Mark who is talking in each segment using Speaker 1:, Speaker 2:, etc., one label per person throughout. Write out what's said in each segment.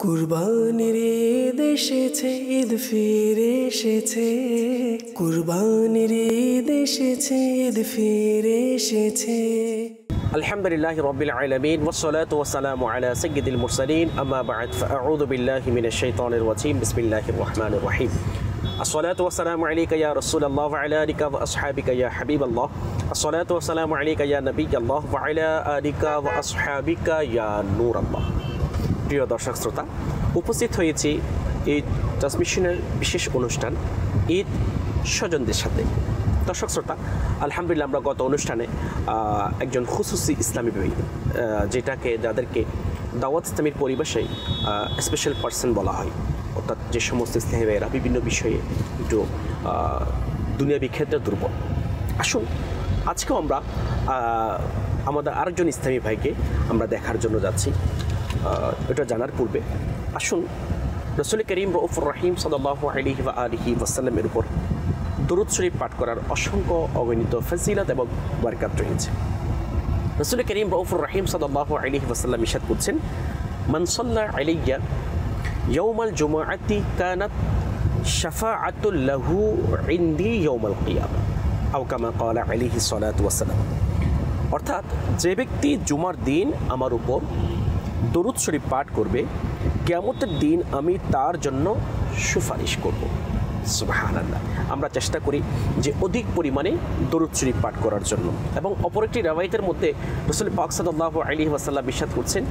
Speaker 1: কুরবানির ঈদ এসেছে, ঈদ ফিরে এসেছে। কুরবানির ঈদ এসেছে, ঈদ ফিরে এসেছে।
Speaker 2: আলহামদুলিল্লাহি রাব্বিল আলামিন ওয়াসসালাতু ওয়াসসালামু আলা সাইয়্যিদিল মুরসালিন আম্মা বা'দ ফাআউযু বিল্লাহি মিনাশ শাইতানির রাজীম বিসমিল্লাহির রহমানির রহিম আসসালাতু ওয়াসসালামু আলাইকা ইয়া রাসূলুল্লাহ ওয়া আলা আলিকা ওয়া আসহাবিকা ইয়া হাবিবাল্লাহ আসসালাতু ওয়াসসালামু আলাইকা ইয়া নাবিয়াল্লাহ ওয়া আলা আলিকা ওয়া আসহাবিকা ইয়া নূরাল্লাহ। প্রিয় দর্শক শ্রোতা, উপস্থিত হয়েছি এই ট্রান্সমিশনের বিশেষ অনুষ্ঠান ঈদ স্বজনদের সাথে। দর্শক শ্রোতা, আলহামদুলিল্লাহ আমরা গত অনুষ্ঠানে একজন খুসুসি ইসলামী ভাই, যাদেরকে দাওয়াত ইসলামীর পরিবেশে স্পেশাল পার্সন বলা হয়, অর্থাৎ যে সমস্ত ইসলামী ভাইয়েরা বিভিন্ন বিষয়ে একটু দুনিয়াবি ক্ষেত্রে দুর্বল। আসুন আজকেও আমরা আমাদের আরেকজন ইসলামী ভাইকে আমরা দেখার জন্য যাচ্ছি। এটা জানার পূর্বে আসুন রাসূল করিম রউফুর রহিম সাল্লাল্লাহু আলাইহি ওয়া আলিহি ওয়াসাল্লামের উপর দরুদ শরীফ পাঠ করার অসংখ্য অগণিত ফজিলত এবং বরকত রয়েছে। রাসূল করিম রউফুর রহিম সাল্লাল্লাহু আলাইহি ওয়াসাল্লাম ইরশাদ করছেন, মান সাল্লা আলাইয়া ইয়াউমাল জুমআতি কানাত শাফাআতুল লাহু ইনদি ইয়াউমাল কিয়ামা আও কামা ক্বালা আলাইহি সালাতু ওয়াসসালাম। অর্থাৎ যে ব্যক্তি জুমার দিন আমার উপর দরুদ শরীফ পাঠ করবে, কিয়ামতের দিন আমি তার জন্য সুপারিশ করব। সুবহানাল্লাহ। আমরা চেষ্টা করি যে অধিক পরিমাণে দরুদ শরীফ পাঠ করার জন্য। এবং অপর একটি রওয়ায়াতের মধ্যে রাসূল পাক সাল্লাল্লাহু আলাইহি ওয়াসাল্লাম ইরশাদ করছেন,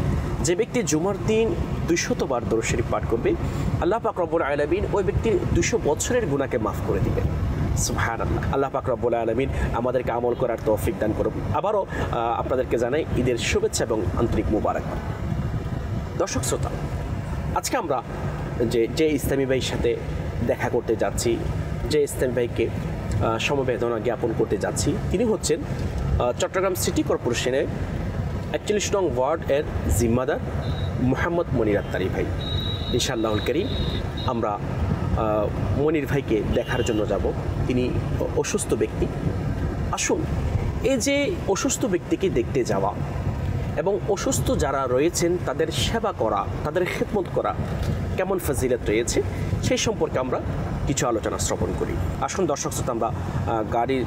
Speaker 2: যে ব্যক্তি জুমার দিন 200 বার দরুদ শরীফ পাঠ করবে, আল্লাহ পাক রব্বুল আলামিন ওই ব্যক্তির 200 বছরের গুনাহকে মাফ করে দিবেন। সুবহানাল্লাহ। আল্লাহ পাক রব্বুল আলামিন আমাদেরকে আমল করার তৌফিক দান করুন। আবারও আপনাদেরকে জানাই ঈদের শুভেচ্ছা এবং আন্তরিক মুবারকবাদ। দর্শক শ্রোতা, আজকে আমরা যে ইসলামী ভাইয়ের সাথে দেখা করতে যাচ্ছি, যে ইসলামী ভাইকে সমবেদনা জ্ঞাপন করতে যাচ্ছি, তিনি হচ্ছেন চট্টগ্রাম সিটি কর্পোরেশনের 41 নং ওয়ার্ডের জিম্মাদার মোহাম্মদ মনির আত্তারি ভাই। ইনশাআল্লাহুল কারীম আমরা মনির ভাইকে দেখার জন্য যাব। তিনি অসুস্থ ব্যক্তি। আসুন, এই যে অসুস্থ ব্যক্তিকে দেখতে যাওয়া এবং অসুস্থ যারা রয়েছেন তাদের সেবা করা, তাদের খিদমত করা কেমন ফজিলত রয়েছে সেই সম্পর্কে আমরা কিছু আলোচনা শ্রবণ করি। আসুন দর্শক শ্রোতা, আমরা গাড়ির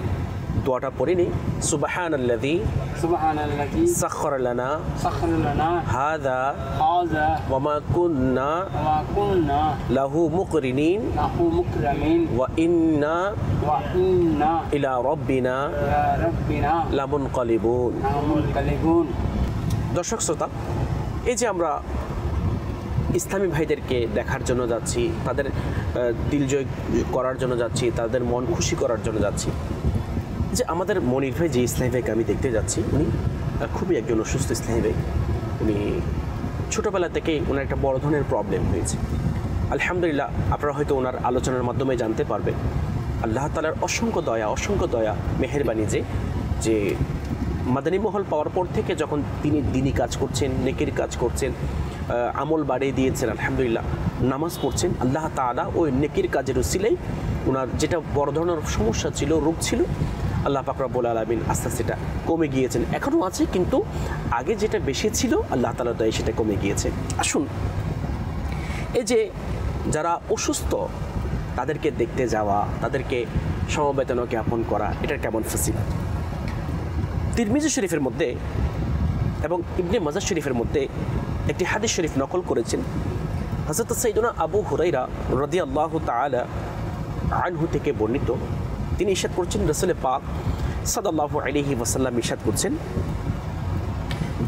Speaker 2: দোয়াটা পড়ে নিই। সুবহানাল্লাযী সাখখারা লানা হাযা ওয়া মা কুন্না লাহু মুকরিনিন ওয়া ইন্না ইলা রাব্বিনা লামুনকালিবুন। দর্শক শ্রোতা, এই যে আমরা ইসলামী ভাইদেরকে দেখার জন্য যাচ্ছি, তাদের দিল জয় করার জন্য যাচ্ছি, তাদের মন খুশি করার জন্য যাচ্ছি, যে আমাদের মনির ভাই যে ইসলামী ভাইকে আমি দেখতে যাচ্ছি, উনি খুবই একজন অসুস্থ ইসলামী ভাই। উনি ছোটোবেলা থেকেই ওনার একটা বড় ধরনের প্রবলেম হয়েছে। আলহামদুলিল্লাহ, আপনারা হয়তো ওনার আলোচনার মাধ্যমে জানতে পারবেন আল্লাহ তাআলার অসংখ্য দয়া মেহেরবানি যে মাদানী মহল পাওয়ার পর থেকে যখন তিনি দিনী কাজ করছেন, নেকির কাজ করছেন, আমল বাড়িয়ে দিয়েছেন, আলহামদুলিল্লাহ নামাজ পড়ছেন, আল্লাহ তাআলা ওই নেকির কাজের উসিলায় ওনার যেটা বড় ধরনের সমস্যা ছিল, রোগ ছিল, আল্লাহ পাক রব্বুল আলামিন আস্তে আস্তে সেটা কমে গিয়েছেন। এখনও আছে, কিন্তু আগে যেটা বেশি ছিল আল্লাহ তাআলার দয়ায় সেটা কমে গিয়েছে। আসুন, এই যে যারা অসুস্থ তাদেরকে দেখতে যাওয়া, তাদেরকে সমবেদনা জ্ঞাপন করা, এটার কেমন ফজিলত। তিরমিজি শরীফের মধ্যে এবং ইবনে মাজাহ শরীফের মধ্যে একটি হাদিস শরীফ নকল করেছেন হযরত সাইয়্যিদুনা আবু হুরায়রা রাদিয়াল্লাহু তাআলা আনহু থেকে বর্ণিত। তিনি ইরশাদ করছেন, রাসূল পাক সাল্লাল্লাহু আলাইহি ওয়াসাল্লাম ইরশাদ করছেন,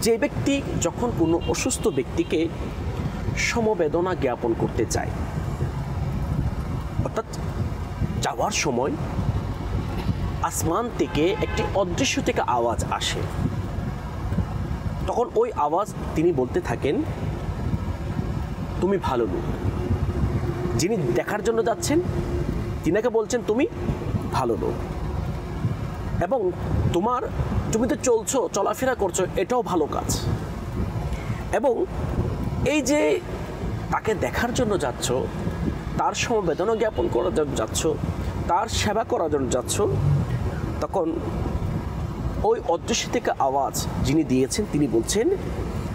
Speaker 2: যে ব্যক্তি যখন কোনো অসুস্থ ব্যক্তিকে সমবেদনা জ্ঞাপন করতে যায়, অর্থাৎ যাওয়ার সময় আসমান থেকে একটি অদৃশ্য থেকে আওয়াজ আসে, তখন ওই আওয়াজ তিনি বলতে থাকেন, তুমি ভালো লোক। যিনি দেখার জন্য যাচ্ছেন তিনাকে বলছেন, তুমি ভালো লোক, এবং তুমি তো চলছো, চলাফেরা করছো, এটাও ভালো কাজ। এবং এই যে তাকে দেখার জন্য যাচ্ছ, তার সমবেদনা জ্ঞাপন করার জন্য যাচ্ছ, তার সেবা করার জন্য যাচ্ছ, তখন ওই অদৃশ্য থেকে আওয়াজ যিনি দিয়েছেন তিনি বলছেন,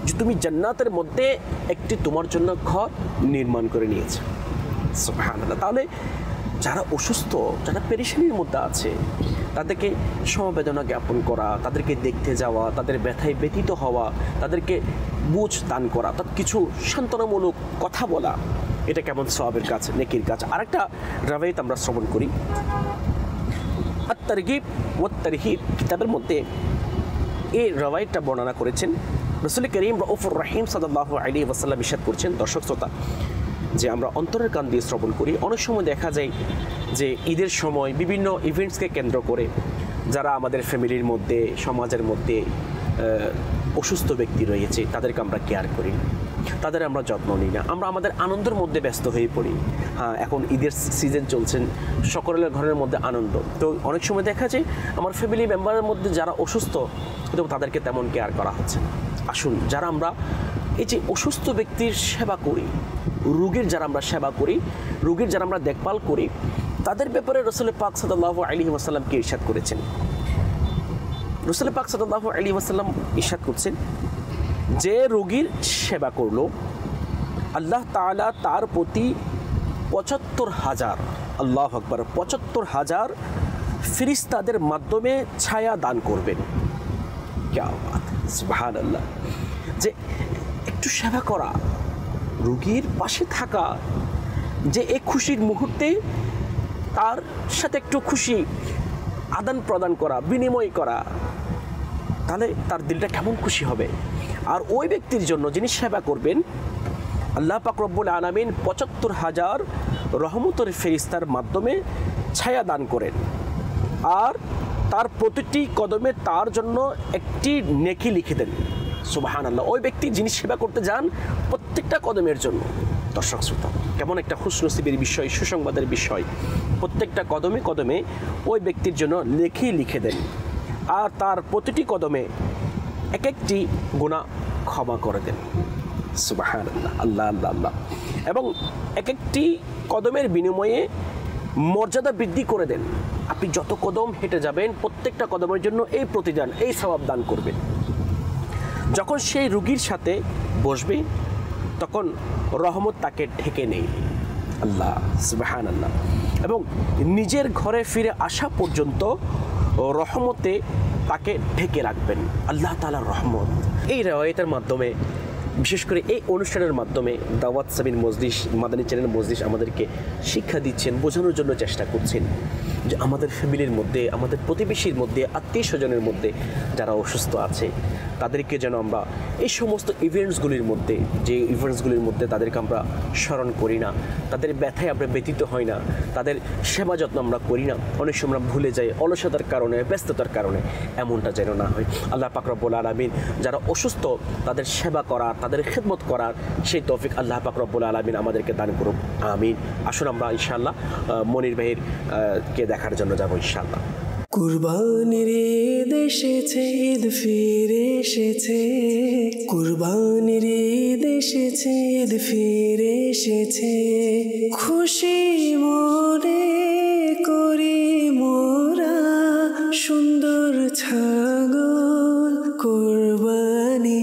Speaker 2: যে তুমি জান্নাতের মধ্যে একটি তোমার জন্য ঘর নির্মাণ করে নিয়েছো। সুবহানাল্লাহ। তাহলে যারা অসুস্থ, যারা পেরেশানির মধ্যে আছে, তাদেরকে সমবেদনা জ্ঞাপন করা, তাদেরকে দেখতে যাওয়া, তাদের ব্যথায় ব্যতীত হওয়া, তাদেরকে বুঝ দান করা, তার কিছু সান্ত্বনামূলক কথা বলা, এটা কেমন সওয়াবের কাজ, নেকির কাজ। আরেকটা রাওয়ায়াত আমরা শ্রবণ করি, আত-তারগীব ওয়াত তারহীব কিতাবের মধ্যে এই রাওয়ায়াতটা বর্ণনা করেছেন রাসূল করিম রাউফুর রহিম সাল্লাল্লাহু আলাইহি ওয়াসাল্লাম ইরশাদ করছেন, দর্শক শ্রোতা, যে আমরা অন্তরের কান দিয়ে শ্রবণ করি। অনেক সময় দেখা যায় যে ঈদের সময় বিভিন্ন ইভেন্টসকে কেন্দ্র করে যারা আমাদের ফ্যামিলির মধ্যে, সমাজের মধ্যে অসুস্থ ব্যক্তি রয়েছে, তাদেরকে আমরা কেয়ার করি না, তাদের আমরা যত্ন নিই না, আমরা আমাদের আনন্দের মধ্যে ব্যস্ত হয়ে পড়ি। হ্যাঁ, এখন ঈদের সিজন চলছেন, সকলের ঘরের মধ্যে আনন্দ, তো অনেক সময় দেখা যায় আমার ফ্যামিলি মেম্বারের মধ্যে যারা অসুস্থ, কিন্তু তাদেরকে তেমন কেয়ার করা হচ্ছে না। আসুন, যারা আমরা এই যে অসুস্থ ব্যক্তির সেবা করি, রোগীর যারা আমরা সেবা করি, রোগীর যারা আমরা দেখভাল করি, তাদের ব্যাপারে রাসূল পাক সাল্লাল্লাহু আলাইহি ওয়াসাল্লামকে ইরশাদ করেছেন। রাসূল পাক সাল্লাল্লাহু আলাইহি ওয়াসাল্লাম ইরশাদ করছেন, যে রোগীর সেবা করলো আল্লাহ তাআলা তার প্রতি ৭৫,০০০, আল্লাহু আকবার, ৭৫,০০০ ফেরেশতাদের মাধ্যমে ছায়া দান করবেন। ক্যা বাত, সুবহানাল্লাহ। যে একটু সেবা করা, রোগীর পাশে থাকা, যে এই খুশির মুহূর্তে তার সাথে একটু খুশি আদান প্রদান করা, বিনিময় করা, তাহলে তার দিলটা কেমন খুশি হবে। আর ওই ব্যক্তির জন্য যিনি সেবা করবেন, আল্লাহ পাক রব্বুল আলামিন ৭৫,০০০ রহমতের ফেরেশতার মাধ্যমে ছায়া দান করেন, আর তার প্রতিটি কদমে তার জন্য একটি নেকি লিখে দেন। সুবহানাল্লাহ। ওই ব্যক্তি যিনি সেবা করতে যান, প্রত্যেকটা কদমের জন্য, দর্শক শ্রোতা, কেমন একটা খুশনসিবের বিষয়, সুসংবাদের বিষয়। প্রত্যেকটা কদমে কদমে ওই ব্যক্তির জন্য নেকি লিখে দেন, আর তার প্রতিটি কদমে এক একটি গুনাহ ক্ষমা করে দেন। সুবহানাল্লাহ, আল্লাহ আল্লাহ আল্লাহ। এবং এক একটি কদমের বিনিময়ে মর্যাদা বৃদ্ধি করে দেন। আপনি যত কদম হেঁটে যাবেন, প্রত্যেকটা কদমের জন্য এই প্রতিদান, এই সওয়াব দান করবেন। যখন সেই রোগীর সাথে বসবে, তখন রহমত তাকে ঢেকে নেই, আল্লাহ সুবহানাল্লাহ। এবং নিজের ঘরে ফিরে আসা পর্যন্ত রহমতে তাকে ঢেকে রাখবেন, আল্লাহ তাআলার রহমত। এই রিওয়ায়াতের মাধ্যমে, বিশেষ করে এই অনুষ্ঠানের মাধ্যমে দাওয়াত সাবিল মজলিস, মাদানী চ্যানেল মজলিস আমাদেরকে শিক্ষা দিচ্ছেন, বোঝানোর জন্য চেষ্টা করছেন যে আমাদের ফ্যামিলির মধ্যে, আমাদের প্রতিবেশীর মধ্যে, আত্মীয় স্বজনের মধ্যে যারা অসুস্থ আছে, তাদেরকে যেন আমরা এই সমস্ত ইভেন্টসগুলির মধ্যে, যে ইভেন্টসগুলির মধ্যে তাদেরকে আমরা স্মরণ করি না, তাদের ব্যথায় আমরা ব্যতীত হই না, তাদের সেবা যত্ন আমরা করি না, অনেক সময় আমরা ভুলে যাই অলসতার কারণে, ব্যস্ততার কারণে, এমনটা যেন না হয়। আল্লাহ পাক রব্বুল আলামিন যারা অসুস্থ তাদের সেবা করার, তাদের খেদমত করার সেই তৌফিক আল্লাহ পাক রব্বুল আলামিন আমাদেরকে দান করুক, আমিন। আসুন আমরা ইনশাআল্লাহ মনির ভাইয়ের কে দেখার জন্য যাবো ইনশাআল্লাহ।
Speaker 1: কুরবানির ঈদ এসেছে, ঈদ ফিরে এসেছে, কুরবানির ঈদ এসেছে, ঈদ ফিরে এসেছে, খুশি মনে করি মোরা সুন্দর ছাগল কুরবানি।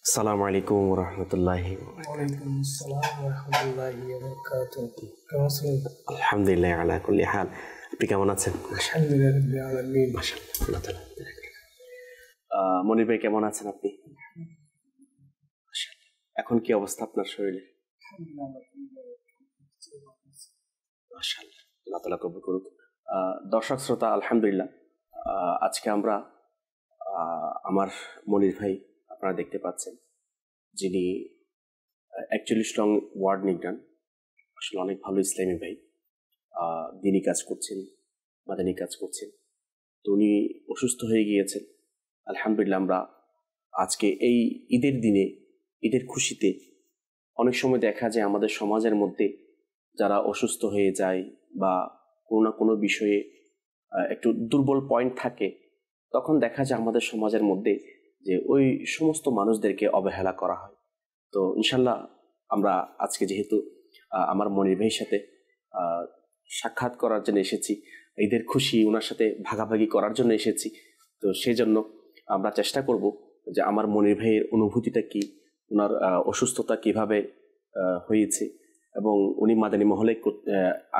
Speaker 2: আসসালামু আলাইকুম ওয়া রাহমাতুল্লাহি ওয়া বারাকাতুহু।
Speaker 1: ওয়ালাইকুম আসসালাম ওয়া রাহমাতুল্লাহি ওয়া বারাকাতুহু। কেমন আছেন?
Speaker 2: আলহামদুলিল্লাহ আলা কুল্লি হাল। আপনি কেমন আছেন?
Speaker 1: আলহামদুলিল্লাহ রাব্বিল আলামিন।
Speaker 2: মাশাআল্লাহ, আল্লাহ তাআলা। মনির ভাই কেমন আছেন আপনি? মাশাআল্লাহ। এখন কি অবস্থা আপনার শরীরে? মাশাআল্লাহ, আল্লাহ তাআলা কবুল করুক। দর্শক শ্রোতা, আলহামদুলিল্লাহ, আজকে আমরা আমার মনির ভাই আপনারা দেখতে পাচ্ছেন, যিনি 41 নং ওয়ার্ড নিগ্রান, আসলে অনেক ভালো ইসলামী ভাই, দিনী কাজ করছেন, মাদানী কাজ করছেন। তো উনি অসুস্থ হয়ে গিয়েছেন। আলহামদুলিল্লাহ, আমরা আজকে এই ঈদের দিনে, ঈদের খুশিতে, অনেক সময় দেখা যায় আমাদের সমাজের মধ্যে যারা অসুস্থ হয়ে যায় বা কোনো না কোনো বিষয়ে একটু দুর্বল পয়েন্ট থাকে, তখন দেখা যায় আমাদের সমাজের মধ্যে যে ওই সমস্ত মানুষদেরকে অবহেলা করা হয়। তো ইনশাল্লাহ আমরা আজকে যেহেতু আমার মনির ভাইয়ের সাথে সাক্ষাৎ করার জন্য এসেছি, ঈদের খুশি ওনার সাথে ভাগাভাগি করার জন্য এসেছি, তো সেই জন্য আমরা চেষ্টা করব যে আমার মনির ভাইয়ের অনুভূতিটা কি, ওনার অসুস্থতা কিভাবে হয়েছে, এবং উনি মাদানী মহলে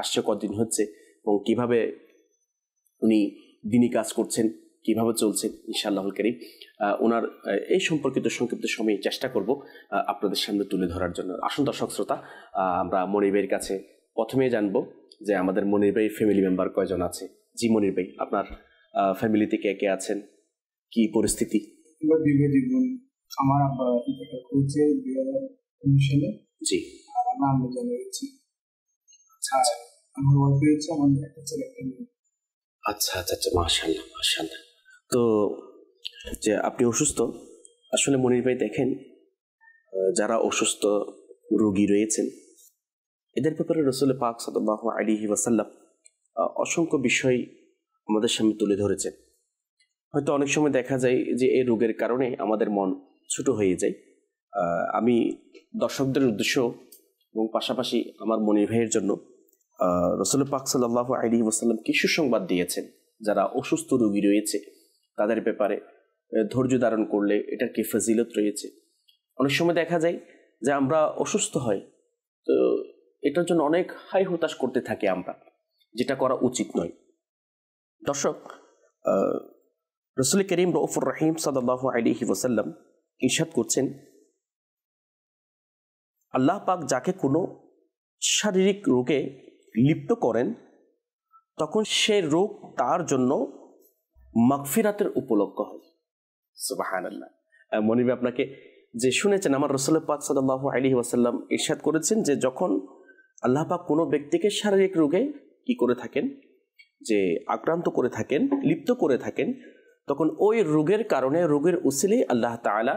Speaker 2: আসছে কতদিন হচ্ছে, এবং কিভাবে উনি দিনী কাজ করছেন, কিভাবে চলছেন ইনশাআল্লাহুল কারীম। ওনার এই সম্পর্কিত সংক্ষিপ্ত সময় চেষ্টা করব আপনাদের সামনে তুলে ধরার জন্য। আসুন দর্শক শ্রোতা, আমরা মনির ভাইয়ের কাছে প্রথমেই জানবো যে আমাদের মনির ভাইয়ের ফ্যামিলি মেম্বার কয়জন আছে। জি মনির ভাই, আপনার ফ্যামিলিতে কে কে আছেন, কি পরিস্থিতি?
Speaker 1: আমার আব্বা ইন্তেকাল করেছে 2019 সালে।
Speaker 2: জি।
Speaker 1: আর আমরা আম্মু জানা গেছি। আচ্ছা, আমার ওয়াইফ হয়েছে, আমার একটা ছেলে একটা মেয়ে।
Speaker 2: আচ্ছা আচ্ছা আচ্ছা, মাশাআল্লাহ মাশাআল্লাহ। তো যে আপনি অসুস্থ, আসলে মনির ভাই দেখেন, যারা অসুস্থ রোগী রয়েছেন এদের ব্যাপারে রাসূল পাক সাল্লাল্লাহু আলাইহি ওয়াসাল্লাম অসংখ্য বিষয় আমাদের সামনে তুলে ধরেছেন। হয়তো অনেক সময় দেখা যায় যে এই রোগের কারণে আমাদের মন ছোট হয়ে যায়। আমি দর্শকদের উদ্দেশ্য এবং পাশাপাশি আমার মনির ভাইয়ের জন্য রাসূল পাক সাল্লাল্লাহু আলাইহি ওয়াসাল্লাম কি সুসংবাদ দিয়েছেন যারা অসুস্থ রোগী রয়েছে তাদের ব্যাপারে ধৈর্য ধারণ করলে এটার কি ফজিলত রয়েছে। অনেক সময় দেখা যায় যে আমরা অসুস্থ হই, তো এটার জন্য অনেক হাই হতাশ করতে থাকি আমরা, যেটা করা উচিত নয়। দর্শক, রাসূল করিম রউফুর রহিম সাল্লাল্লাহু আলাইহি ওয়াসাল্লাম ইরশাদ করছেন, আল্লাহ পাক যাকে কোনো শারীরিক রোগে লিপ্ত করেন তখন সে রোগ তার জন্য মাগফিরাতের উপলক্ষ হয়। সুবহানাল্লাহ। মনির ভাই, আপনাকে যে শুনেছেন আমার রাসূল পাক সাল্লাল্লাহু আলাইহি ওয়াসাল্লাম ইরশাদ করেছেন যে যখন আল্লাহ পাক কোনো ব্যক্তিকে শারীরিক রোগে কি করে থাকেন, যে আক্রান্ত করে থাকেন, লিপ্ত করে থাকেন, তখন ওই রোগের কারণে, রোগের উসিলেই আল্লাহ তাআলা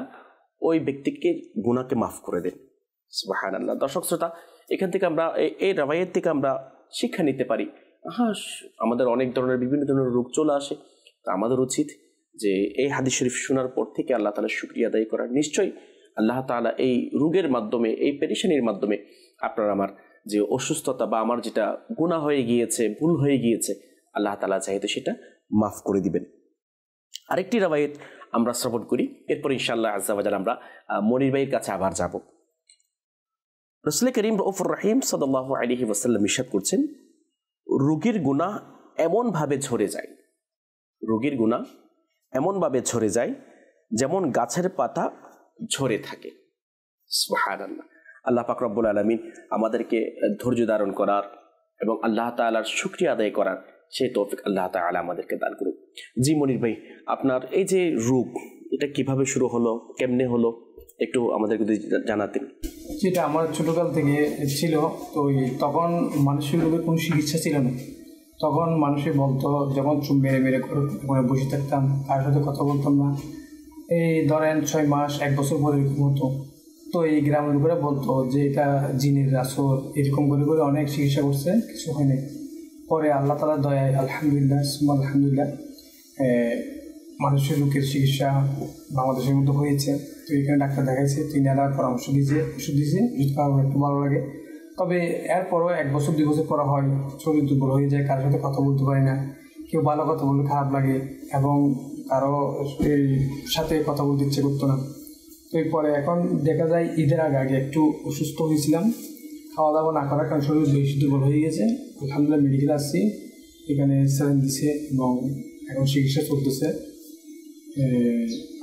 Speaker 2: ওই ব্যক্তিকে গুনাহকে মাফ করে দেন। সুবহানাল্লাহ। দর্শক শ্রোতা, এখান থেকে আমরা এই রাওয়ায়াত থেকে আমরা শিক্ষা নিতে পারি। আমাদের অনেক ধরনের বিভিন্ন ধরনের রোগ চলে আসে, তা আমাদের উচিত যে এই হাদিস শরীফ শোনার পর থেকে আল্লাহ তাআলার শুকরিয়া আদায় করার। নিশ্চয়ই আল্লাহ তাআলা এই রোগের মাধ্যমে, এই পেরেশানির মাধ্যমে আপনার আমার যে অসুস্থতা বা আমার যেটা গুনাহ হয়ে গিয়েছে, ভুল হয়ে গিয়েছে, আল্লাহ তাআলা চাইতে সেটা মাফ করে দিবেন। আরেকটি রাওয়ায়াত আমরা শ্রবণ করি, এরপর ইনশাআল্লাহ আজ্জা ওয়া জাল আমরা মনির ভাইয়ের কাছে আবার যাব। রাসূল করিম রউফুর রহিম সাল্লাল্লাহু আলাইহি ওয়াসাল্লাম ইরশাদ করছেন, রোগীর গুনাহ এমনভাবে ঝরে যায়, রোগীর গুনাহ এমনভাবে ঝরে যায় যেমন গাছের পাতা ঝরে থাকে। সুবহানাল্লাহ। আল্লাহ পাক রব্বুল আলামিন আমাদেরকে ধৈর্য ধারণ করার এবং আল্লাহ তাআলার শুকরিয়া আদায় করার সেই তৌফিক আল্লাহ তাআলা আমাদেরকে দান করুন। জি মনির ভাই, আপনার এই যে রোগ, এটা কিভাবে শুরু হলো, কেমনে হলো, একটু আমাদেরকে জানাতেন।
Speaker 1: যেটা আমার ছোটকাল থেকে ছিল, তো তখন মানুষের রোগের কোনো চিকিৎসা ছিল না। তখন মানুষে বলতো, যখন চুপ মেরে মেরে করে বসে থাকতাম, কার সাথে কথা বলতাম না, এই ধরেন 6 মাস 1 বছর পরে এরকম হতো। তো এই গ্রামের লোকেরা বলতো যে এটা জিনের আসর, এরকম করে করে অনেক চিকিৎসা করছে, কিছু হয়নি। পরে আল্লাহ তাআলার দয়ায় আলহামদুলিল্লাহ মানুষের রোগের চিকিৎসা বাংলাদেশের মধ্যে হয়েছে। তো এখানে ডাক্তার দেখাইছে, 3 পরামর্শ দিয়েছে, ওষুধ দিয়েছে, ওষুধ খাওয়া একটু ভালো লাগে। তবে এরপরও 1 বছর 2 বছর করা হয়, শরীর দুর্বল হয়ে যায়, কারোর সাথে কথা বলতে পারি না, কেউ ভালো কথা বললে খারাপ লাগে, এবং কারো সাথে কথা বলতে ইচ্ছে করতো না। তো এরপরে এখন দেখা যায় ঈদের আগে একটু অসুস্থ হয়েছিলাম, খাওয়া দাওয়া না করার কারণে শরীর বেশি দুর্বল হয়ে গেছে। আলহামদুলিল্লাহ মেডিকেল আসছি, এখানে স্যালাইন দিছে এবং এখন চিকিৎসা চলতেছে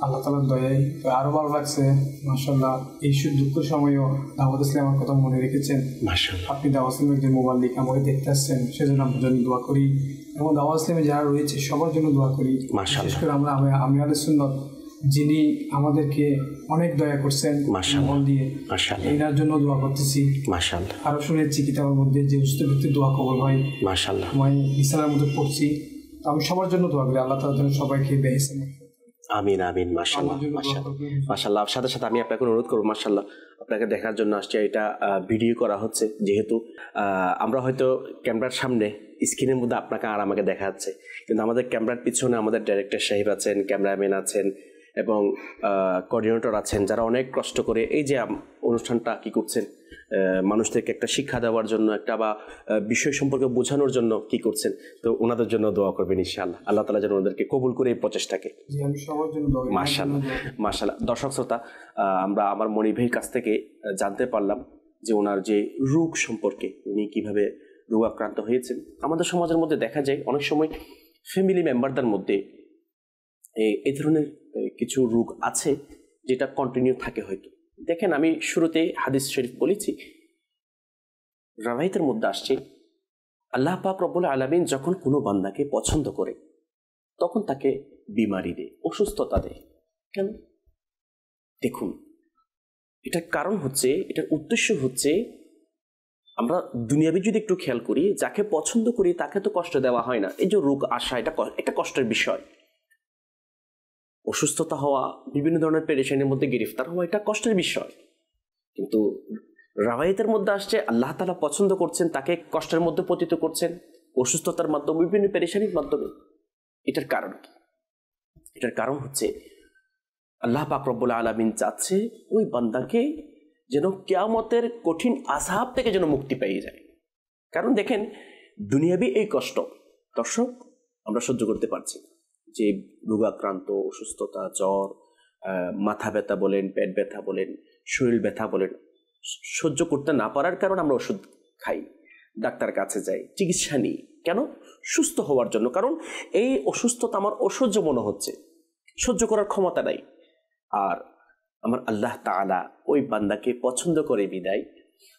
Speaker 1: আল্লাহ তাআলার দয়ায়। তো আরও ভালো লাগছে মাশাআল্লাহ। এই দুঃখের সময়ও দাওয়াত ইসলামের কথা মনে রেখেছেন। আপনি দাওয়াত ইসলামের যে মোবাইল লিখ আমাকে দেখতে আসছেন, সেজন্য আপনার জন্য দোয়া করি, এবং দাওয়াত ইসলামে যারা রয়েছে সবার জন্য দোয়া করি। বিশেষ করে আমি আহলে সুন্নাত, যিনি আমাদেরকে অনেক দয়া করছেন মন দিয়ে, এনার জন্য দোয়া করতেছি। আরো শুনেছি কিতাবের মধ্যে যে উস্ত ব্যক্তির দোয়া কবুল হয়। আমি ইসলামের মধ্যে পড়ছি, তো আমি সবার জন্য দোয়া করি, আল্লাহ তাআলা যেন সবাইকে বেহেশতে।
Speaker 2: আমিন আমিন। মাশাআল্লাহ মাশাআল্লাহ। সাথে সাথে আমি আপনাকে অনুরোধ করবো, মাশাআল্লাহ আপনাকে দেখার জন্য আসছি। এটা ভিডিও করা হচ্ছে, যেহেতু আমরা হয়তো ক্যামেরার সামনে স্ক্রিনের মধ্যে আপনাকে আর আমাকে দেখা যাচ্ছে, কিন্তু আমাদের ক্যামেরার পিছনে আমাদের ডাইরেক্টর সাহেব আছেন, ক্যামেরাম্যান আছেন এবং কোঅর্ডিনেটর আছেন, যারা অনেক কষ্ট করে এই যে অনুষ্ঠানটা কি করছেন মানুষদেরকে একটা শিক্ষা দেওয়ার জন্য, একটা বা বিষয় সম্পর্কে বোঝানোর জন্য কি করছেন। তো ওনাদের জন্য দোয়া করবেন ইনশাআল্লাহ, আল্লাহ তাআলা যেন ওনাদেরকে কবুল করে এই প্রচেষ্টাকে। মাশাআল্লাহ মাশাআল্লাহ। দর্শক শ্রোতা, আমরা আমার মনির ভাইয়ের কাছ থেকে জানতে পারলাম যে ওনার যে রোগ সম্পর্কে, উনি কিভাবে রোগাক্রান্ত হয়েছেন। আমাদের সমাজের মধ্যে দেখা যায় অনেক সময় ফ্যামিলি মেম্বারদের মধ্যে এই ধরনের কিছু রোগ আছে যেটা কন্টিনিউ থাকে হয়তো। দেখেন, আমি শুরুতে হাদিস শরীফ বলেছি, রাওয়ায়াতের মধ্যে আসছে আল্লাহ পাক রব্বুল আলামিন যখন কোনো বান্দাকে পছন্দ করে তখন তাকে বিমারি দেয়, অসুস্থতা দেয়। কেন? দেখুন, এটার কারণ হচ্ছে, এটার উদ্দেশ্য হচ্ছে, আমরা দুনিয়াবি যদি একটু খেয়াল করি, যাকে পছন্দ করি তাকে তো কষ্ট দেওয়া হয় না। এই যে রোগ আসা, এটা একটা কষ্টের বিষয়। অসুস্থতা হওয়া, বিভিন্ন ধরনের পেরেশানির মধ্যে গ্রেফতার হওয়া, এটা কষ্টের বিষয়। কিন্তু রাওয়ায়াতের মধ্যে আসছে আল্লাহ তাআলা পছন্দ করছেন, তাকে কষ্টের মধ্যে পতিত করছেন, অসুস্থতার মাধ্যমে, বিভিন্ন পেরেশানির মাধ্যমে। এটার কারণ কি? এটার কারণ হচ্ছে আল্লাহ পাক রব্বুল আলামিন চাচ্ছে ওই বান্দাকে যেন কিয়ামতের কঠিন আযাব থেকে যেন মুক্তি পেয়ে যায়। কারণ দেখেন, দুনিয়াবি এই কষ্ট দর্শক আমরা সহ্য করতে পারছি, যে রোগাক্রান্ত, অসুস্থতা, জ্বর, মাথা ব্যথা বলেন, পেট ব্যথা বলেন, শরীর ব্যথা বলেন, সহ্য করতে না পারার কারণে আমরা ওষুধ খাই, ডাক্তার কাছে যাই, চিকিৎসা নিই। কেন? সুস্থ হওয়ার জন্য। কারণ এই অসুস্থতা আমার অসহ্য মনে হচ্ছে, সহ্য করার ক্ষমতা নাই। আর আমার আল্লাহ তাআলা ওই বান্দাকে পছন্দ করে বিদায়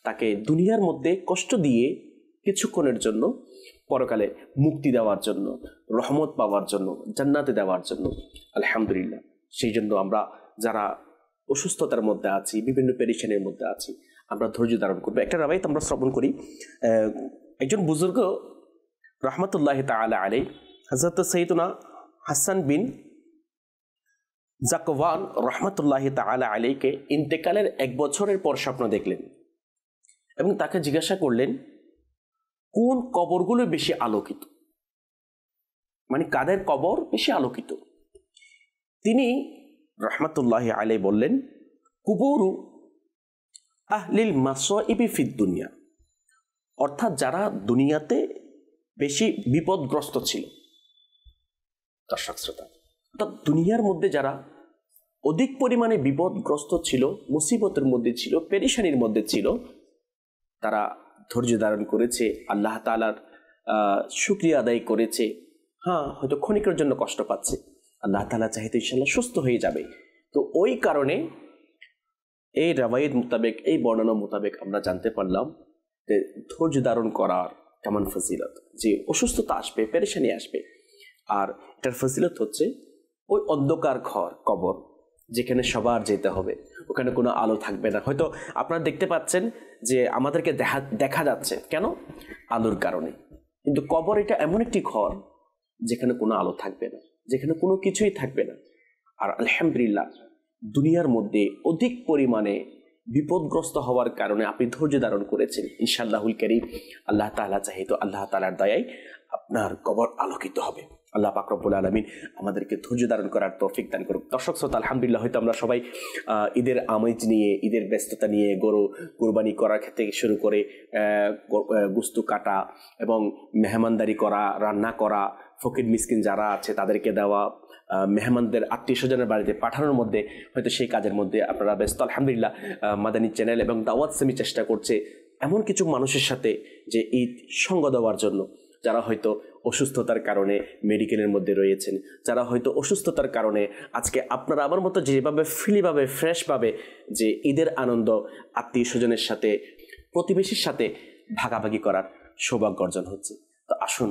Speaker 2: তাকে দুনিয়ার মধ্যে কষ্ট দিয়ে কিছুক্ষণের জন্য পরকালে মুক্তি দেওয়ার জন্য, রহমত পাওয়ার জন্য, জান্নাতে দেওয়ার জন্য। আলহামদুলিল্লাহ। সেই জন্য আমরা যারা অসুস্থতার মধ্যে আছি, বিভিন্ন পেরেশানির মধ্যে আছি, আমরা ধৈর্য ধারণ করবো। একটা রাওয়ায়াত আমরা শ্রবণ করি। একজন বুজুর্গ রহমতুল্লাহি তাআলা আলাইহি, হযরত সাইয়্যিদুনা হাসান বিন জাকওয়ান রহমতুল্লাহি তাআলা আলাইহিকে ইন্তেকালের 1 বছরের পর স্বপ্ন দেখলেন এবং তাকে জিজ্ঞাসা করলেন, কোন কবরগুলো বেশি আলোকিত, মানে কাদের কবর বেশি আলোকিত? তিনি রহমতুল্লাহি আলাইহি বললেন, কুবুরু আহলিল মাসাইবি ফিদ দুনিয়া, অর্থাৎ যারা দুনিয়াতে বেশি বিপদগ্রস্ত ছিল। দর্শক শ্রোতা, অর্থাৎ দুনিয়ার মধ্যে যারা অধিক পরিমাণে বিপদগ্রস্ত ছিল, মুসিবতের মধ্যে ছিল, পেরেশানির মধ্যে ছিল, তারা ধৈর্য ধারণ করেছে, আল্লাহ তাআলার শুকরিয়া আদায় করেছে। হ্যাঁ, হয়তো ক্ষণিকের জন্য কষ্ট পাচ্ছে, আল্লাহ তাআলা চাইতে ইনশাআল্লাহ সুস্থ হয়ে যাবে। তো ওই কারণে এই রাওয়ায়াত মোতাবেক, এই বর্ণনা মোতাবেক আমরা জানতে পারলাম যে ধৈর্য ধারণ করার কেমন ফজিলত, যে অসুস্থতা আসবে, পেরেশানি আসবে। আর এটার ফজিলত হচ্ছে ওই অন্ধকার ঘর, কবর, যেখানে সবার যেতে হবে, ওখানে কোনো আলো থাকবে না। হয়তো আপনারা দেখতে পাচ্ছেন যে আমাদেরকে দেখা যাচ্ছে, কেন? আলোর কারণে। কিন্তু কবর এটা এমন একটি ঘর যেখানে কোনো আলো থাকবে না, যেখানে কোনো কিছুই থাকবে না। আর আলহামদুলিল্লাহ, দুনিয়ার মধ্যে অধিক পরিমাণে বিপদগ্রস্ত হওয়ার কারণে আপনি ধৈর্য ধারণ করেছেন। ইনশাআল্লাহুল কারীম, আল্লাহ তাআলা চাইতো আল্লাহ তাআলার দয়ায় আপনার কবর আলোকিত হবে। আল্লাহ পাক রব্বুল আলামিন আমাদেরকে ধৈর্য ধারণ করার তৌফিক দান করুক। দর্শক শ্রোতা, আলহামদুলিল্লাহ, হয়তো আমরা সবাই ঈদের আমেজ নিয়ে, ঈদের ব্যস্ততা নিয়ে, কুরবানি করার ক্ষেত্রে শুরু করে গোশত কাটা এবং মেহমানদারি করা, রান্না করা, ফকির মিসকিন যারা আছে তাদেরকে দেওয়া, মেহমানদের আত্মীয় স্বজনের বাড়িতে পাঠানোর মধ্যে হয়তো সেই কাজের মধ্যে আপনারা ব্যস্ত। আলহামদুলিল্লাহ, মাদানী চ্যানেল এবং দাওয়াত সেমি চেষ্টা করছে এমন কিছু মানুষের সাথে যে ঈদ সঙ্গ দেওয়ার জন্য, যারা হয়তো অসুস্থতার কারণে মেডিকেলের মধ্যে রয়েছেন, যারা হয়তো অসুস্থতার কারণে আজকে আপনারা আমার মতো যেভাবে ফ্রিভাবে, ফ্রেশভাবে যে ঈদের আনন্দ আত্মীয় স্বজনের সাথে, প্রতিবেশীর সাথে ভাগাভাগি করার সৌভাগ্য অর্জন হচ্ছে। তো আসুন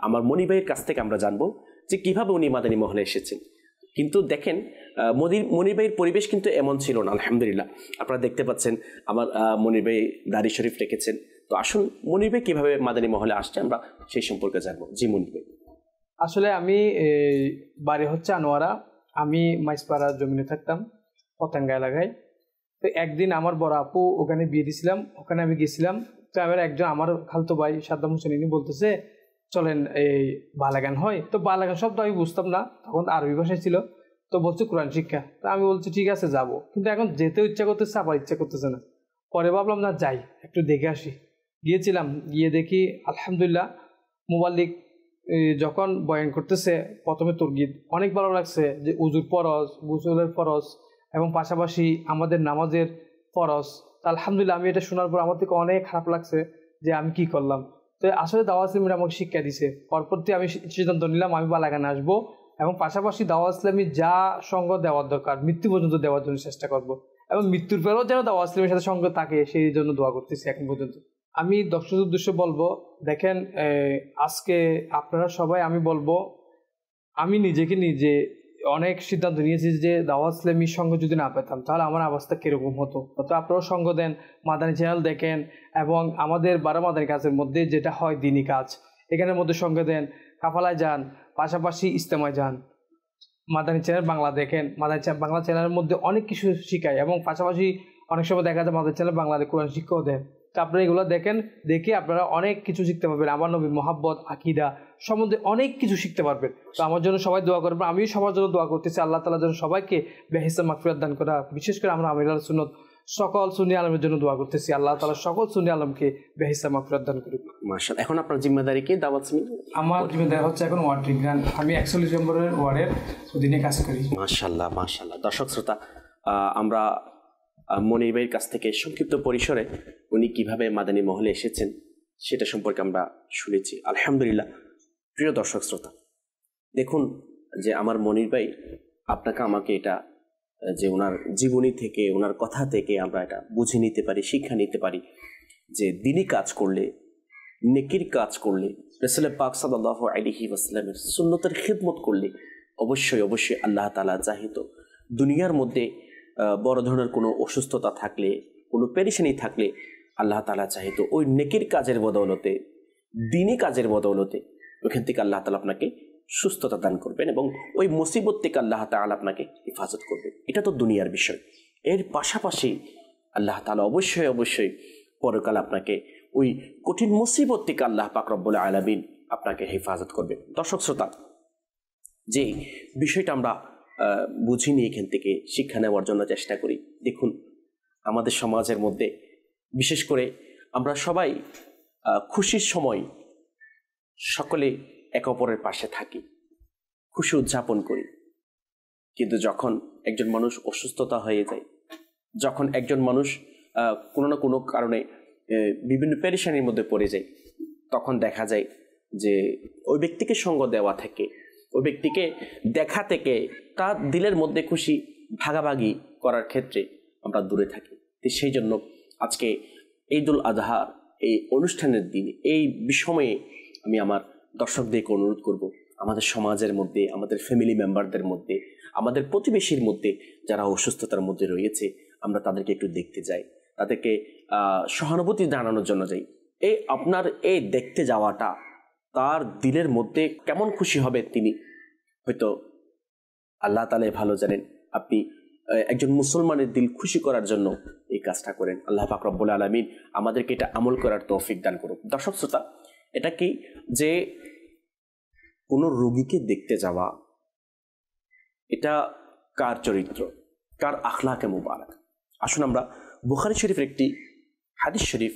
Speaker 2: আমার মনি ভাইয়ের কাছ থেকে আমরা জানবো যে কিভাবে উনি মাদানী মহলে এসেছেন। কিন্তু দেখেন, মনির ভাইয়ের পরিবেশ কিন্তু এমন ছিল না। আলহামদুলিল্লাহ, আপনারা দেখতে পাচ্ছেন আমার মনির ভাই দাড়ি শরীফ রেখেছেন। তো আসুন মনির ভাই কিভাবে মাদানী মহলে আসছে আমরা সেই সম্পর্কে জানবো। জি মনির ভাই।
Speaker 1: আসলে আমি বাড়ি হচ্ছে আনোয়ারা, আমি মাইসপাড়া জমিনে থাকতাম পতেঙ্গা এলাকায়। তো একদিন আমার বড় আপু ওখানে বিয়ে দিয়েছিলাম, ওখানে আমি গেছিলাম। তো এবার একজন আমার খালতো ভাই সাদ্দাম হোসেন ইনি বলতেছে, চলেন এই বালাগান হয়। তো বালাগান শব্দ আমি বুঝতাম না, তখন আরবি ভাষায় ছিল। তো বলছে কোরআন শিক্ষা। তো আমি বলছি ঠিক আছে যাব, কিন্তু এখন যেতেও ইচ্ছা করতেছে, আবার ইচ্ছা করতেছে না। পরে ভাবলাম না যাই একটু দেখে আসি। গিয়েছিলাম, গিয়ে দেখি আলহামদুলিল্লাহ মুবাল্লিগ যখন বয়ান করতেছে প্রথমে তরগিব অনেক ভালো লাগছে, যে উজুর ফরজ, গোসলের ফরজ এবং পাশাপাশি আমাদের নামাজের ফরজ। আলহামদুলিল্লাহ আমি এটা শোনার পর আমার থেকে অনেক খারাপ লাগছে যে আমি কি করলাম। তো আসলে দাওয়াত ইসলামী আমাকে শিক্ষা দিছে। পরবর্তী আমি সিদ্ধান্ত নিলাম আমি বালাগানে আসবো এবং পাশাপাশি দাওয়াত ইসলামী যা সঙ্গ দেওয়ার দরকার মৃত্যু পর্যন্ত দেওয়ার জন্য চেষ্টা করব, এবং মৃত্যুর পরেও যেন দাওয়াত ইসলামীর সাথে সঙ্গ থাকে সেই জন্য দোয়া করতেছি এখন পর্যন্ত। আমি দর্শকদের উদ্দেশ্যে বলবো, দেখেন আজকে আপনারা সবাই, আমি বলবো আমি নিজেকে নিজে অনেক সিদ্ধান্ত নিয়েছি যে দাওয়াত ইসলামীর সঙ্গ যদি না পেতাম তাহলে আমার অবস্থা কীরকম হতো। তো আপনারাও সঙ্গ দেন, মাদানী চ্যানেল দেখেন এবং আমাদের 12 মাদানী কাজের মধ্যে যেটা হয় দিনী কাজ, এখানের মধ্যে সঙ্গ দেন, কাফালায় যান, পাশাপাশি ইজতেমায় যান। মাদানী চ্যানেল বাংলা দেখেন, মাদানী বাংলা চ্যানেলের মধ্যে অনেক কিছু শিখায় এবং পাশাপাশি অনেক সময় দেখা যায় মাদানী চ্যানেল বাংলাতে কোরআন শিক্ষাও দেন। তো আপনারা এগুলো দেখেন, দেখে আপনারা অনেক কিছু শিখতে পারবেন। আমার নবীর মহাব্বত, আকিদা সম্বন্ধে অনেক কিছু শিখতে পারবেন। তো আমার জন্য সবাই দোয়া করবেন, আমিও সবার জন্য দোয়া করতেছি আল্লাহ তাআলা যেন সবাইকে বেহেশতে মাগফিরাত দান করা। বিশেষ করে আমরা আমির আহলে সুন্নাত সকল সুন্নি আলমের জন্য দোয়া করতেছি আল্লাহ তাআলা সকল সুন্নি আলমকে বেহেশতে মাগফিরাত দান করুক।
Speaker 2: মাশাআল্লাহ। এখন আপনার জিম্মেদারি কি দাওয়াত ইসলামী?
Speaker 1: আমার জিম্মেদারি হচ্ছে এখন ওয়ার্ড ট্রিগান, আমি 41 নম্বরের ওয়ার্ডের অধীনে কাজ করি।
Speaker 2: মাশাআল্লাহ মাশাআল্লাহ। দর্শক শ্রোতা, আমরা মনির ভাইয়ের কাছ থেকে সংক্ষিপ্ত পরিসরে উনি কিভাবে মাদানী মহলে এসেছেন সেটা সম্পর্কে আমরা শুনেছি আলহামদুলিল্লাহ। প্রিয় দর্শক শ্রোতা, দেখুন যে আমার মনির ভাই আপনাকে আমাকে এটা যে ওনার জীবনী থেকে, ওনার কথা থেকে আমরা এটা বুঝে নিতে পারি, শিক্ষা নিতে পারি যে দিনী কাজ করলে, নেকির কাজ করলে, রাসূল পাক সাল্লাল্লাহু আলাইহি ওয়াসাল্লামের সুন্নতের খিদমত করলে অবশ্যই অবশ্যই আল্লাহ তাআলা চাহিত দুনিয়ার মধ্যে বড় ধরনের কোনো অসুস্থতা থাকলে, কোনো পেরেশানি থাকলে আল্লাহ তাআলা চাহিত ওই নেকির কাজের বদৌলতে, দিনী কাজের বদৌলতে ওইখান থেকে আল্লাহ তাআলা আপনাকে সুস্থতা দান করবেন এবং ওই মুসিবত থেকে আল্লাহ তাআলা আপনাকে হেফাজত করবেন। এটা তো দুনিয়ার বিষয়। এর পাশাপাশি আল্লাহ তাআলা অবশ্যই অবশ্যই পরকাল আপনাকে ওই কঠিন মুসিবত থেকে আল্লাহ পাক রব্বুল আলামিন আপনাকে হেফাজত করবেন। দর্শক শ্রোতা, যে বিষয়টা আমরা বুঝিনি এখান থেকে শিক্ষা নেওয়ার জন্য চেষ্টা করি। দেখুন আমাদের সমাজের মধ্যে বিশেষ করে আমরা সবাই খুশির সময় সকলে একে অপরের পাশে থাকি, খুশি উদযাপন করি, কিন্তু যখন একজন মানুষ অসুস্থতা হয়ে যায়, যখন একজন মানুষ কোনো না কোনো কারণে বিভিন্ন পেরেশানির মধ্যে পড়ে যায়, তখন দেখা যায় যে ওই ব্যক্তিকে সঙ্গ দেওয়া থেকে, ওই ব্যক্তিকে দেখা থেকে, তার দিলের মধ্যে খুশি ভাগাভাগি করার ক্ষেত্রে আমরা দূরে থাকি। তো সেই জন্য আজকে ঈদুল আজহার এই অনুষ্ঠানের দিন, এই বিষয়ে আমি আমার দর্শকদেরকে অনুরোধ করব, আমাদের সমাজের মধ্যে, আমাদের ফ্যামিলি মেম্বারদের মধ্যে, আমাদের প্রতিবেশীর মধ্যে যারা অসুস্থতার মধ্যে রয়েছে আমরা তাদেরকে একটু দেখতে যাই, তাদেরকে সহানুভূতি জানানোর জন্য যাই। এই আপনার এই দেখতে যাওয়াটা তার দিলের মধ্যে কেমন খুশি হবে তিনি হয়তো আল্লাহ তাআলা ভালো জানেন। আপনি একজন মুসলমানের দিল খুশি করার জন্য এই কাজটা করেন। আল্লাহ পাক রব্বুল আলামিন আমাদেরকে এটা আমল করার তৌফিক দান করুন। দর্শক শ্রোতা, এটা কি যে কোনো রোগীকে দেখতে যাওয়া, এটা কার চরিত্র, কার আখলাকে মুবারক। আসুন আমরা বুখারী শরীফের একটি হাদিস শরীফ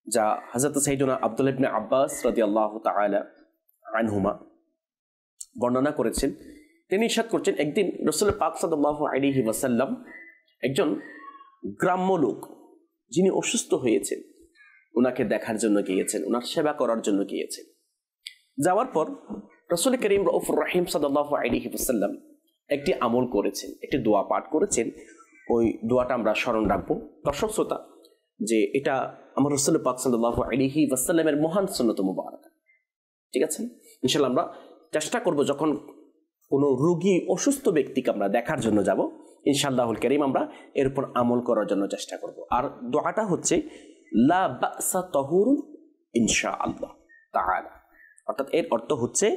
Speaker 2: যা হযরত সাইয়েদুনা আব্দুল্লাহ ইবনে আব্বাস রাদিয়াল্লাহু তাআলা আনহুমা বর্ণনা করেছেন। তিনি ইরশাদ করছেন, একদিন রাসূল পাক সাল্লাল্লাহু আলাইহি ওয়াসাল্লাম একজন গ্রাম্য লোক যিনি অসুস্থ হয়েছেন ওনাকে দেখার জন্য গিয়েছেন, ওনার সেবা করার জন্য গিয়েছেন। যাওয়ার পর রাসূল করিম রাউফুর রহিম সাল্লাল্লাহু আলাইহি ওয়াসাল্লাম একটি আমল করেছেন, একটি দোয়া পাঠ করেছেন। ওই দোয়াটা আমরা স্মরণ রাখবো দর্শক শ্রোতা, যে এটা আমার রাসূল পাক সাল্লাল্লাহু আলাইহি ওয়াসাল্লামের মহান সুন্নাত মুবারক। ঠিক আছে, ইনশাআল্লাহ আমরা চেষ্টা করব যখন কোনো রোগী অসুস্থ ব্যক্তিকে আমরা দেখার জন্য যাব, ইনশাআল্লাহুল কারীম আমরা এর উপর আমল করার জন্য চেষ্টা করব। আর দোয়াটা হচ্ছে লা বাসা তাহুরুন ইনশাআল্লাহ তাআলা, অর্থাৎ এর অর্থ হচ্ছে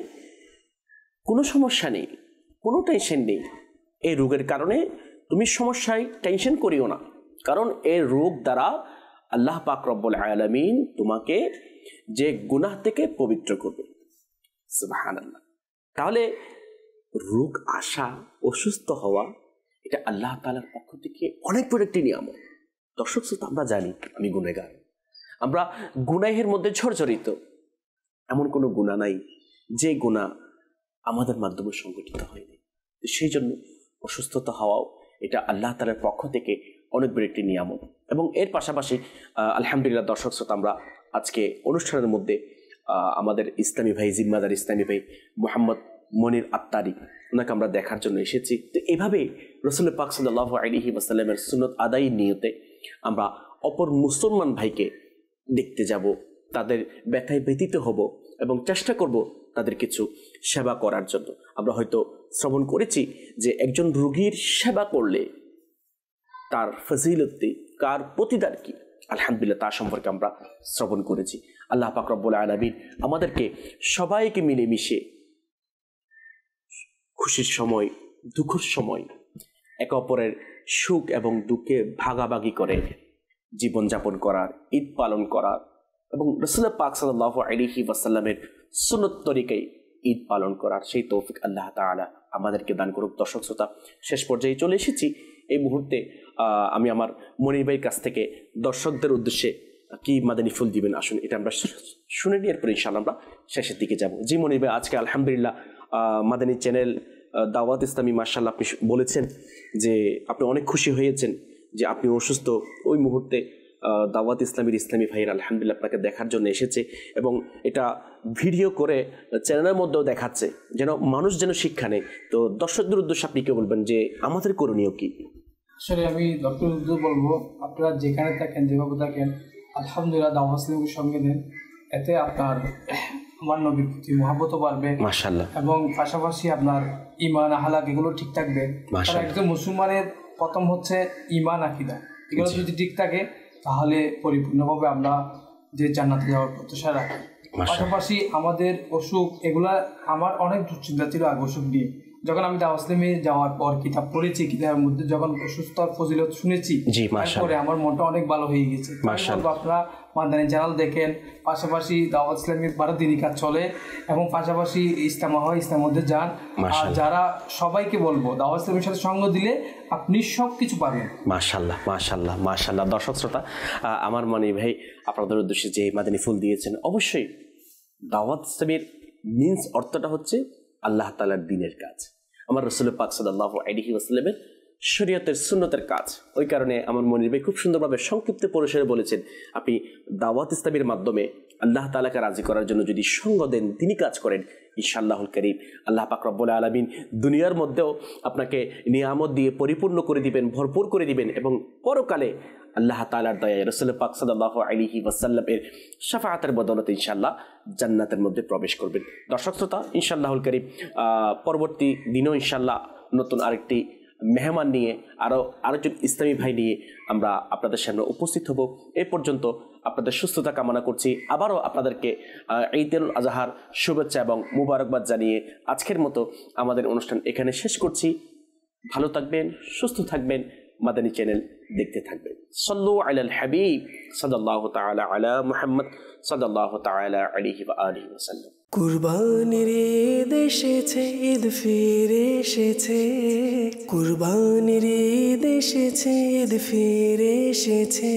Speaker 2: কোনো সমস্যা নেই, কোনো টেনশন নেই, এই রোগের কারণে তুমি সমস্যায় টেনশন করিও না, কারণ এই রোগ দ্বারা আল্লাহ পাক রব্বুল আলামিন তোমাকে যে গুনাহ থেকে পবিত্র করবে। সুবহানাল্লাহ। তাহলে রোগ আসা, অসুস্থ হওয়া, এটা আল্লাহ তাআলার পক্ষ থেকে অনেক বড় একটি নিয়ামত। দর্শক শ্রোতা, আমরা জানি আমি গুনাহগার, আমরা গুনাহের মধ্যে জর্জরিত। এমন কোনো গুনাহ নাই যে গুনাহ আমাদের মাধ্যমে সংগঠিত হয়নি। সেই জন্য অসুস্থতা হওয়াও এটা আল্লাহ তাআলার পক্ষ থেকে অনেক বড় একটি নিয়ামত। এবং এর পাশাপাশি আলহামদুলিল্লাহ দর্শক শ্রোতা, আমরা আজকে অনুষ্ঠানের মধ্যে আমাদের ইসলামী ভাই, জিম্মাদার ইসলামী ভাই মোহাম্মদ মনির আত্তারি, ওনাকে আমরা দেখার জন্য এসেছি। তো এভাবে রাসূল পাক সাল্লাল্লাহু আলাইহি ওয়াসাল্লামের সুন্নত আদায়ের নিয়তে আমরা অপর মুসলমান ভাইকে দেখতে যাব, তাদের ব্যথায় ব্যতীত হব এবং চেষ্টা করব তাদের কিছু সেবা করার জন্য। আমরা হয়তো শ্রবণ করেছি যে একজন রোগীর সেবা করলে তার ফজিলতি, কার প্রতিদান কি, আলহামদুলিল্লাহ তা সম্পর্কে আমরা শ্রবণ করেছি। আল্লাহ পাক রব্বুল আলামিন আমাদেরকে সবাইকে মিলেমিশে খুশির সময়, দুঃখের সময় একে অপরের সুখ এবং দুঃখে ভাগাভাগি করে জীবনযাপন করার, ঈদ পালন করার এবং রাসূল পাক সাল্লাল্লাহু আলাইহি ওয়াসাল্লামের সুন্নত তরিকায় ঈদ পালন করার সেই তৌফিক আল্লাহ তাআলা আমাদেরকে দান করুক। দর্শক শ্রোতা, শেষ পর্যায়ে চলে এসেছি। এই মুহূর্তে আমি আমার মনির ভাইয়ের কাছ থেকে দর্শকদের উদ্দেশ্যে কি মাদানী ফুল দিবেন, আসুন এটা আমরা শুনে নিয়ে এরপরে ইনশাআল্লাহ আমরা শেষের দিকে যাব। জি মনির ভাই, আজকে আলহামদুলিল্লাহ মাদানী চ্যানেল দাওয়াত ইসলামী, মাশাআল্লাহ আপনি বলেছেন যে আপনি অনেক খুশি হয়েছেন যে আপনি অসুস্থ, ওই মুহূর্তে দাওয়াত ইসলামীর ইসলামী ভাইয়ের আলহামদুলিল্লাহ আপনাকে দেখার জন্য এসেছে এবং এটা ভিডিও করে চ্যানেলের মধ্যেও দেখাচ্ছে, যেন মানুষ যেন শিক্ষা নেয়। তো দর্শকদের উদ্দেশ্যে আপনি কি বলবেন যে আমাদের করণীয় কি?
Speaker 1: আসলে আমি ডক্টর উদ্দুর বলবো, আপনারা যেখানে থাকেন, যেভাবে থাকেন, আলহামদুলিল্লাহ দাওয়াত ইসলামীকে সঙ্গে দেন, এতে আপনার আমার নবীর প্রতি মহব্বতও বাড়বে
Speaker 2: মাশাআল্লাহ,
Speaker 1: এবং পাশাপাশি আপনার ইমান আহলাক এগুলো ঠিক থাকবে। কারণ একজন মুসলমানের প্রথম হচ্ছে ইমান আকিদা, এগুলো যদি ঠিক থাকে তাহলে পরিপূর্ণভাবে আমরা যে জান্নাতে যাওয়ার প্রত্যাশা রাখি। পাশাপাশি আমাদের অসুখ এগুলা, আমার অনেক দুশ্চিন্তা ছিল আগে অসুখ নিয়ে। যখন আমি দাওয়াত ইসলামে যাওয়ার পর কিতাব পড়েছি, কিতাবের মধ্যে যখন অসুস্থতার ফজিলত শুনেছি, তারপরে আমার মনটা অনেক ভালো হয়ে গেছে। আপনারা মাদানী চ্যানেল দেখেন, পাশাপাশি দাওয়াত ইসলামের 12 দিনই কাজ চলে এবং পাশাপাশি ইজতেমা হয়, ইজতেমার মধ্যে যান। আর যারা সবাইকে বলবো দাওয়াত ইসলামের সাথে সঙ্গ দিলে আপনি সব কিছু পাবেন।
Speaker 2: মাশাআল্লাহ মাশাআল্লাহ মাশাআল্লাহ। দর্শক শ্রোতা, আমার মনির ভাই আপনাদের উদ্দেশ্যে যে মাদানী ফুল দিয়েছেন, অবশ্যই দাওয়াত ইসলামের মিন্স অর্থটা হচ্ছে আল্লাহ তাআলার দ্বীনের কাজ, আমার রাসূল পাক সাল্লাল্লাহু আলাইহি ওয়াসাল্লামের শরীয়তের সুন্নতের কাজ। ওই কারণে আমার মনির ভাই খুব সুন্দরভাবে সংক্ষিপ্ত পরিসরে বলেছেন, আপনি দাওয়াত ইসলামের মাধ্যমে আল্লাহ তাআলাকে রাজি করার জন্য যদি সঙ্গ দেন, তিনি কাজ করেন, ইনশাআল্লাহুল কারীম আল্লাহ পাক রব্বুল আলামিন দুনিয়ার মধ্যেও আপনাকে নিয়ামত দিয়ে পরিপূর্ণ করে দিবেন, ভরপুর করে দিবেন এবং পরকালে আল্লাহ তাআলার দয়ায় রাসূল পাক সাল্লাল্লাহু আলাইহি ওয়াসাল্লামের শাফাআতের বদৌলতে ইনশাআল্লাহ জান্নাতের মধ্যে প্রবেশ করবেন। দর্শক শ্রোতা, ইনশাআল্লাহুল কারীম পরবর্তী দিনেও ইনশাআল্লাহ নতুন আরেকটি মেহমান নিয়ে, আরেকজন ইসলামী ভাই নিয়ে আমরা আপনাদের সামনে উপস্থিত হব। এ পর্যন্ত আপনাদের সুস্থতা কামনা করছি। আবারও আপনাদেরকে ঈদুল আজহার শুভেচ্ছা এবং মুবারকবাদ জানিয়ে আজকের মতো আমাদের অনুষ্ঠান এখানে শেষ করছি। ভালো থাকবেন, সুস্থ থাকবেন, মাদানী চ্যানেল দেখতে থাকবেন। সাল্লু আলাল হাবিব সাল্লাল্লাহু তাআলা আলা মুহাম্মদ সাল্লাল্লাহু তাআলা আলাইহি ওয়া আলিহি ওয়াসাল্লাম।
Speaker 3: কুরবানির ঈদ এসেছে, ঈদ ফিরে এসেছে, কুরবানির ঈদ এসেছে, ঈদ ফিরে এসেছে।